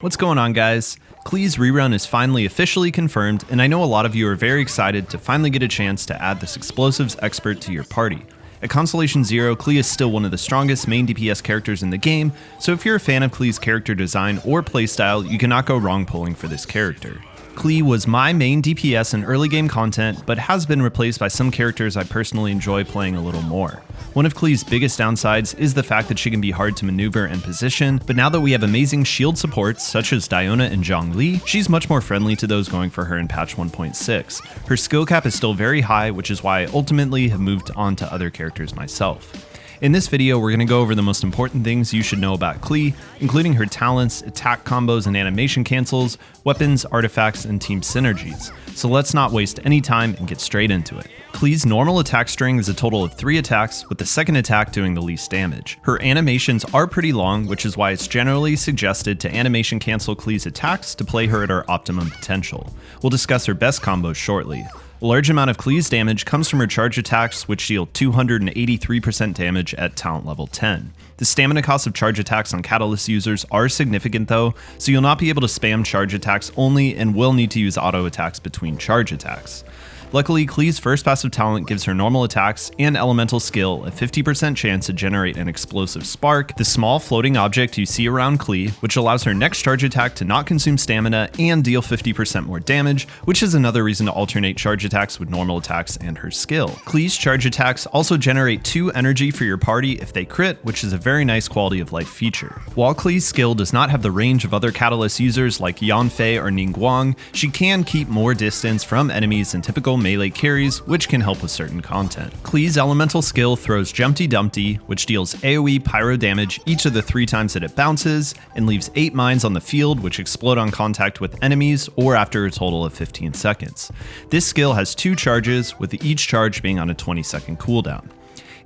What's going on, guys? Klee's rerun is finally officially confirmed, and I know a lot of you are very excited to finally get a chance to add this explosives expert to your party. At Constellation 0, Klee is still one of the strongest main DPS characters in the game, so if you're a fan of Klee's character design or playstyle, you cannot go wrong pulling for this character. Klee was my main DPS in early game content, but has been replaced by some characters I personally enjoy playing a little more. One of Klee's biggest downsides is the fact that she can be hard to maneuver and position, but now that we have amazing shield supports such as Diona and Zhongli, she's much more friendly to those going for her in patch 1.6. Her skill cap is still very high, which is why I ultimately have moved on to other characters myself. In this video, we're going to go over the most important things you should know about Klee, including her talents, attack combos and animation cancels, weapons, artifacts, and team synergies. So let's not waste any time and get straight into it. Klee's normal attack string is a total of 3 attacks, with the second attack doing the least damage. Her animations are pretty long, which is why it's generally suggested to animation cancel Klee's attacks to play her at her optimum potential. We'll discuss her best combos shortly. A large amount of Klee's damage comes from her charge attacks, which deal 283% damage at talent level 10. The stamina costs of charge attacks on Catalyst users are significant though, so you'll not be able to spam charge attacks only and will need to use auto attacks between charge attacks. Luckily, Klee's first passive talent gives her normal attacks and elemental skill a 50% chance to generate an explosive spark, the small floating object you see around Klee, which allows her next charge attack to not consume stamina and deal 50% more damage, which is another reason to alternate charge attacks with normal attacks and her skill. Klee's charge attacks also generate 2 energy for your party if they crit, which is a very nice quality of life feature. While Klee's skill does not have the range of other Catalyst users like Yanfei or Ningguang, she can keep more distance from enemies than typical melee carries, which can help with certain content. Klee's elemental skill throws Jumpty Dumpty, which deals AoE pyro damage each of the 3 times that it bounces, and leaves 8 mines on the field which explode on contact with enemies or after a total of 15 seconds. This skill has 2 charges, with each charge being on a 20-second cooldown.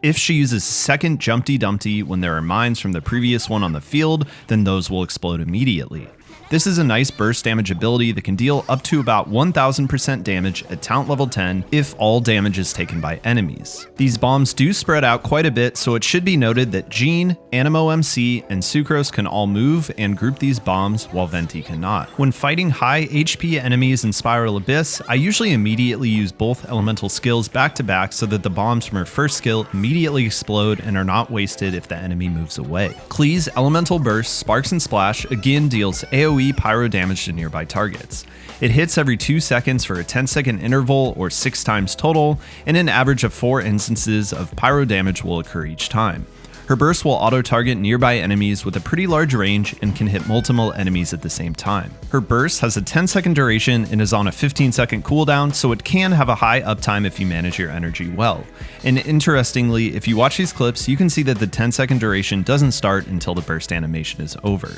If she uses second Jumpty Dumpty when there are mines from the previous one on the field, then those will explode immediately. This is a nice burst damage ability that can deal up to about 1000% damage at talent level 10 if all damage is taken by enemies. These bombs do spread out quite a bit, so it should be noted that Jean, Animo MC, and Sucrose can all move and group these bombs while Venti cannot. When fighting high HP enemies in Spiral Abyss, I usually immediately use both elemental skills back to back so that the bombs from her first skill immediately explode and are not wasted if the enemy moves away. Klee's elemental burst, Sparks and Splash, again deals AoE pyro damage to nearby targets. It hits every 2 seconds for a 10-second interval or 6 times total, and an average of 4 instances of pyro damage will occur each time. Her burst will auto-target nearby enemies with a pretty large range and can hit multiple enemies at the same time. Her burst has a 10-second duration and is on a 15-second cooldown, so it can have a high uptime if you manage your energy well. And interestingly, if you watch these clips, you can see that the 10-second duration doesn't start until the burst animation is over.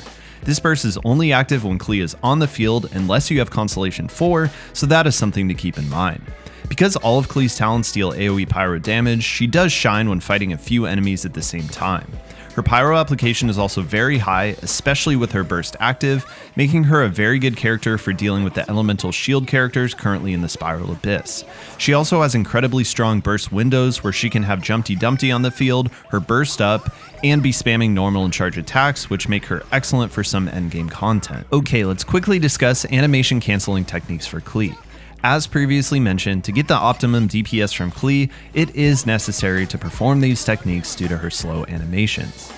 This burst is only active when Klee is on the field unless you have Constellation 4, so that is something to keep in mind. Because all of Klee's talents deal AoE pyro damage, she does shine when fighting a few enemies at the same time. Her pyro application is also very high, especially with her burst active, making her a very good character for dealing with the elemental shield characters currently in the Spiral Abyss. She also has incredibly strong burst windows where she can have Jumpty Dumpty on the field, her burst up, and be spamming normal and charge attacks, which make her excellent for some endgame content. Okay, let's quickly discuss animation canceling techniques for Klee. As previously mentioned, to get the optimum DPS from Klee, it is necessary to perform these techniques due to her slow animations.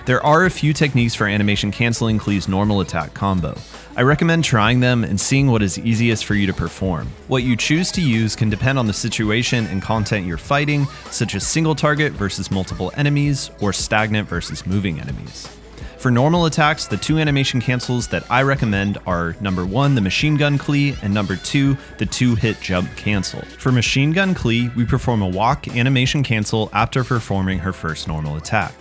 There are a few techniques for animation canceling Klee's normal attack combo. I recommend trying them and seeing what is easiest for you to perform. What you choose to use can depend on the situation and content you're fighting, such as single target versus multiple enemies, or stagnant versus moving enemies. For normal attacks, the 2 animation cancels that I recommend are number 1, the Machine Gun Klee, and number 2, the 2-hit jump cancel. For Machine Gun Klee, we perform a walk animation cancel after performing her first normal attack.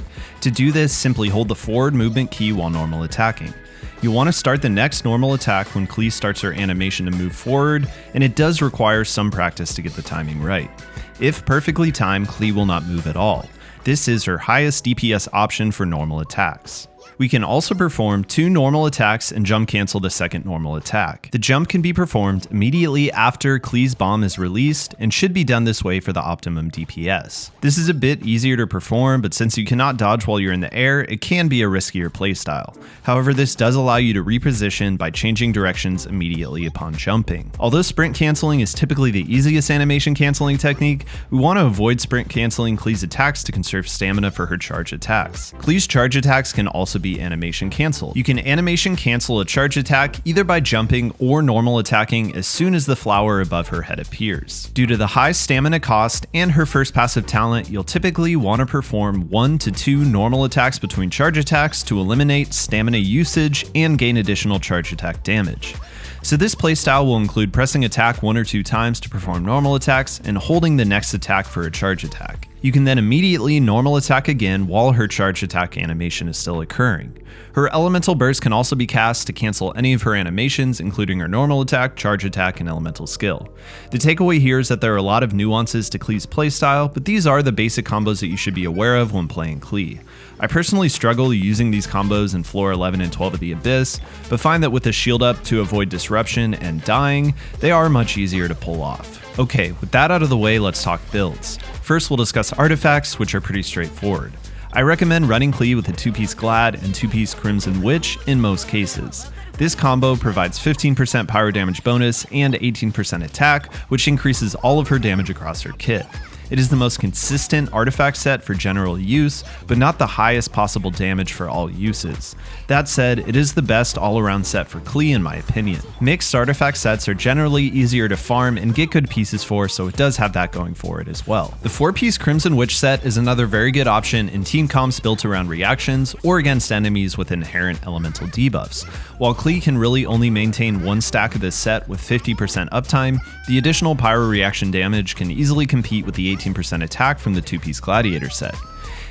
To do this, simply hold the forward movement key while normal attacking. You'll want to start the next normal attack when Klee starts her animation to move forward, and it does require some practice to get the timing right. If perfectly timed, Klee will not move at all. This is her highest DPS option for normal attacks. We can also perform 2 normal attacks and jump cancel the second normal attack. The jump can be performed immediately after Klee's bomb is released and should be done this way for the optimum DPS. This is a bit easier to perform, but since you cannot dodge while you're in the air, it can be a riskier playstyle. However, this does allow you to reposition by changing directions immediately upon jumping. Although sprint canceling is typically the easiest animation canceling technique, we want to avoid sprint canceling Klee's attacks to conserve stamina for her charge attacks. Klee's charge attacks can also be animation canceled. You can animation cancel a charge attack either by jumping or normal attacking as soon as the flower above her head appears. Due to the high stamina cost and her first passive talent, you'll typically want to perform 1 to 2 normal attacks between charge attacks to eliminate stamina usage and gain additional charge attack damage. So this playstyle will include pressing attack 1 or 2 times to perform normal attacks and holding the next attack for a charge attack. You can then immediately normal attack again while her charge attack animation is still occurring. Her elemental burst can also be cast to cancel any of her animations, including her normal attack, charge attack, and elemental skill. The takeaway here is that there are a lot of nuances to Klee's playstyle, but these are the basic combos that you should be aware of when playing Klee. I personally struggle using these combos in floor 11 and 12 of the Abyss, but find that with the shield up to avoid disruption and dying, they are much easier to pull off. Okay, with that out of the way, let's talk builds. First, we'll discuss artifacts, which are pretty straightforward. I recommend running Klee with a 2-piece Glad and 2-piece Crimson Witch in most cases. This combo provides 15% pyro damage bonus and 18% attack, which increases all of her damage across her kit. It is the most consistent artifact set for general use, but not the highest possible damage for all uses. That said, it is the best all-around set for Klee in my opinion. Mixed artifact sets are generally easier to farm and get good pieces for, so it does have that going for it as well. The 4-piece Crimson Witch set is another very good option in team comps built around reactions or against enemies with inherent elemental debuffs. While Klee can really only maintain 1 stack of this set with 50% uptime, the additional pyro reaction damage can easily compete with the 18% attack from the 2-piece Gladiator set.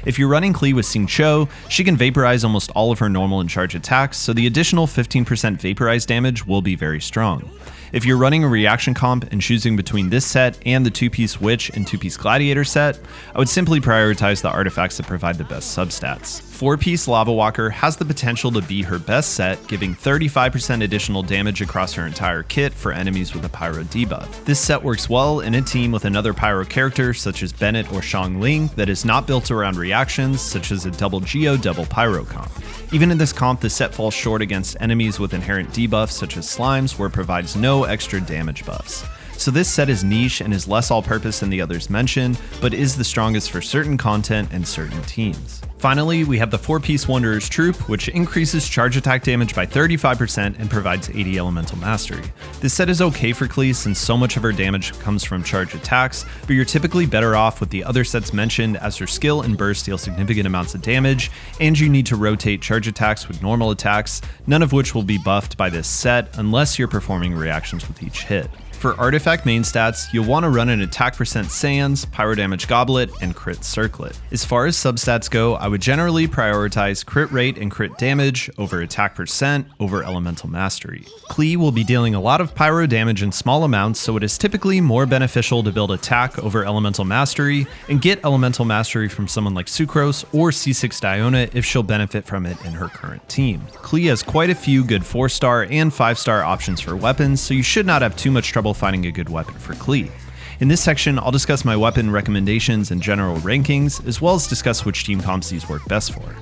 If you're running Klee with Xingqiu, she can vaporize almost all of her normal and charge attacks, so the additional 15% vaporize damage will be very strong. If you're running a reaction comp and choosing between this set and the 2-piece Witch and 2-piece Gladiator set, I would simply prioritize the artifacts that provide the best substats. 4-piece Lava Walker has the potential to be her best set, giving 35% additional damage across her entire kit for enemies with a pyro debuff. This set works well in a team with another pyro character such as Bennett or Xiangling that is not built around reactions such as a double Geo double pyro comp. Even in this comp, the set falls short against enemies with inherent debuffs such as slimes, where it provides no extra damage buffs. So this set is niche and is less all-purpose than the others mentioned, but is the strongest for certain content and certain teams. Finally, we have the 4-piece Wanderer's Troop, which increases charge attack damage by 35% and provides 80 elemental mastery. This set is okay for Klee since so much of her damage comes from charge attacks, but you're typically better off with the other sets mentioned as her skill and burst deal significant amounts of damage, and you need to rotate charge attacks with normal attacks, none of which will be buffed by this set unless you're performing reactions with each hit. For artifact main stats, you'll want to run an attack percent Sands, pyro damage Goblet, and crit Circlet. As far as substats go, I would generally prioritize crit rate and crit damage over attack percent over elemental mastery. Klee will be dealing a lot of pyro damage in small amounts, so it is typically more beneficial to build attack over elemental mastery and get elemental mastery from someone like Sucrose or C6 Diona if she'll benefit from it in her current team. Klee has quite a few good 4-star and 5-star options for weapons, so you should not have too much trouble finding a good weapon for Klee. In this section, I'll discuss my weapon recommendations and general rankings, as well as discuss which team comps these work best for.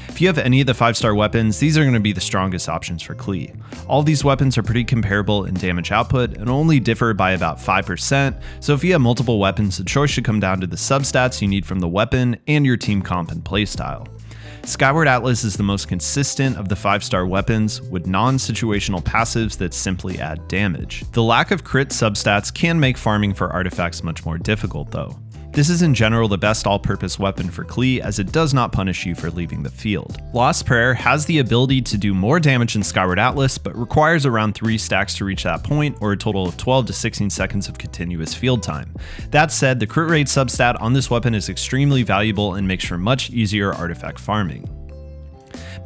If you have any of the 5-star weapons, these are going to be the strongest options for Klee. All of these weapons are pretty comparable in damage output and only differ by about 5%, so if you have multiple weapons, the choice should come down to the substats you need from the weapon and your team comp and playstyle. Skyward Atlas is the most consistent of the 5-star weapons, with non-situational passives that simply add damage. The lack of crit substats can make farming for artifacts much more difficult though. This is in general the best all-purpose weapon for Klee, as it does not punish you for leaving the field. Lost Prayer has the ability to do more damage than Skyward Atlas, but requires around 3 stacks to reach that point, or a total of 12 to 16 seconds of continuous field time. That said, the crit rate substat on this weapon is extremely valuable and makes for much easier artifact farming.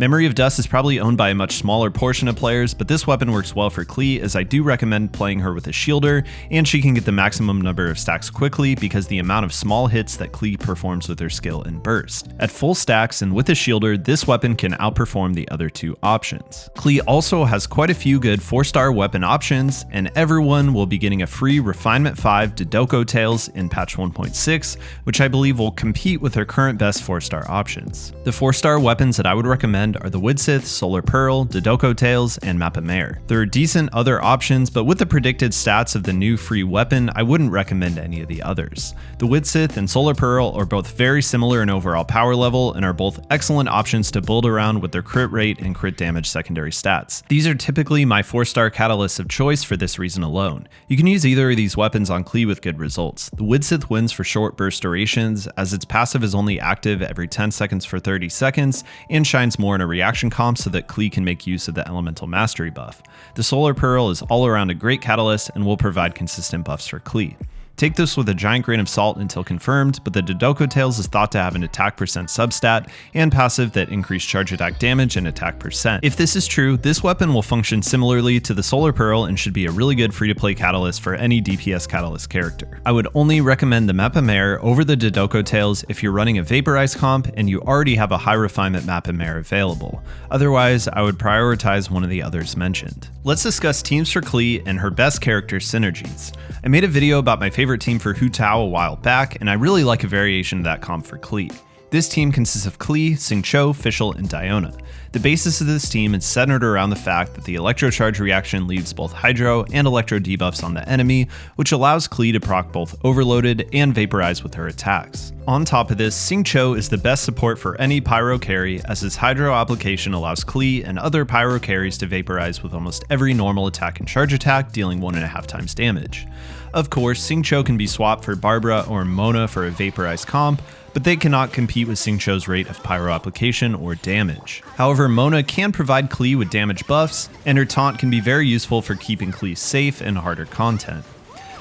Memory of Dust is probably owned by a much smaller portion of players, but this weapon works well for Klee, as I do recommend playing her with a shielder, and she can get the maximum number of stacks quickly because the amount of small hits that Klee performs with her skill in Burst. At full stacks and with a shielder, this weapon can outperform the other two options. Klee also has quite a few good 4-star weapon options, and everyone will be getting a free Refinement 5 Dodoco Tales in patch 1.6, which I believe will compete with her current best 4-star options. The 4-star weapons that I would recommend are the Widsith, Solar Pearl, Dodoco Tales, and Mappa Mare. There are decent other options, but with the predicted stats of the new free weapon, I wouldn't recommend any of the others. The Widsith and Solar Pearl are both very similar in overall power level and are both excellent options to build around with their crit rate and crit damage secondary stats. These are typically my 4-star catalysts of choice for this reason alone. You can use either of these weapons on Klee with good results. The Widsith wins for short burst durations, as its passive is only active every 10 seconds for 30 seconds, and shines more in a reaction comp so that Klee can make use of the elemental mastery buff. The Solar Pearl is all around a great catalyst and will provide consistent buffs for Klee. Take this with a giant grain of salt until confirmed, but the Dodoco Tales is thought to have an attack percent substat and passive that increase charge attack damage and attack percent. If this is true, this weapon will function similarly to the Solar Pearl and should be a really good free-to-play catalyst for any DPS catalyst character. I would only recommend the Mappa Mare over the Dodoco Tales if you're running a Vaporize comp and you already have a high refinement Mappa Mare available. Otherwise, I would prioritize one of the others mentioned. Let's discuss teams for Klee and her best character synergies. I made a video about my favorite team for Hu Tao a while back, and I really like a variation of that comp for Klee. This team consists of Klee, Xingqiu, Fischl, and Diona. The basis of this team is centered around the fact that the Electrocharge reaction leaves both Hydro and Electro debuffs on the enemy, which allows Klee to proc both Overloaded and Vaporize with her attacks. On top of this, Xingqiu is the best support for any Pyro carry, as his Hydro application allows Klee and other Pyro carries to Vaporize with almost every normal attack and charge attack, dealing 1.5 times damage. Of course, Xingqiu can be swapped for Barbara or Mona for a Vaporize comp, but they cannot compete with Xingqiu's rate of pyro application or damage. However, Mona can provide Klee with damage buffs, and her taunt can be very useful for keeping Klee safe in harder content.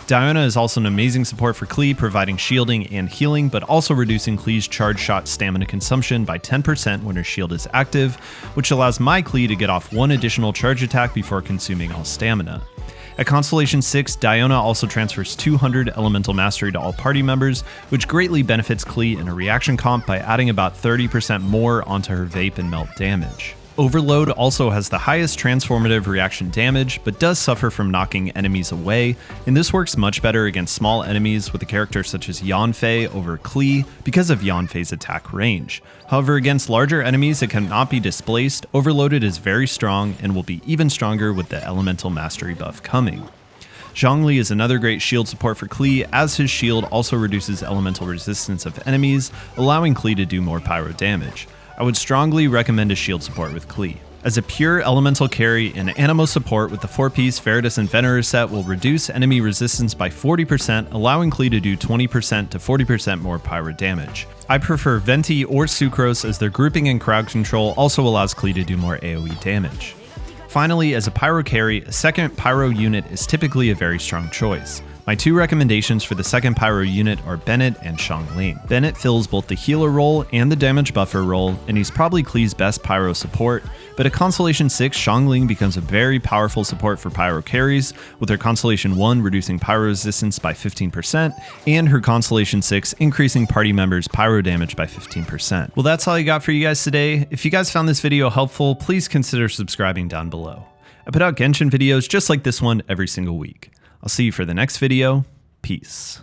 Diona is also an amazing support for Klee, providing shielding and healing, but also reducing Klee's charge shot stamina consumption by 10% when her shield is active, which allows my Klee to get off one additional charge attack before consuming all stamina. At Constellation 6, Diona also transfers 200 Elemental Mastery to all party members, which greatly benefits Klee in a reaction comp by adding about 30% more onto her Vape and Melt damage. Overload also has the highest transformative reaction damage, but does suffer from knocking enemies away, and this works much better against small enemies with a character such as Yanfei over Klee because of Yanfei's attack range. However, against larger enemies that cannot be displaced, Overloaded is very strong and will be even stronger with the Elemental Mastery buff coming. Zhongli is another great shield support for Klee, as his shield also reduces elemental resistance of enemies, allowing Klee to do more pyro damage. I would strongly recommend a shield support with Klee. As a pure elemental carry, an Animo support with the 4-piece Veritas and Venerer set will reduce enemy resistance by 40%, allowing Klee to do 20% to 40% more pyro damage. I prefer Venti or Sucrose, as their grouping and crowd control also allows Klee to do more AoE damage. Finally, as a pyro carry, a second pyro unit is typically a very strong choice. My two recommendations for the second pyro unit are Bennett and Xiangling. Bennett fills both the healer role and the damage buffer role, and he's probably Klee's best pyro support, but at Constellation 6, Xiangling becomes a very powerful support for pyro carries, with her Constellation 1 reducing pyro resistance by 15%, and her Constellation 6 increasing party members' pyro damage by 15%. Well, that's all I got for you guys today. If you guys found this video helpful, please consider subscribing down below. I put out Genshin videos just like this one every single week. I'll see you for the next video. Peace.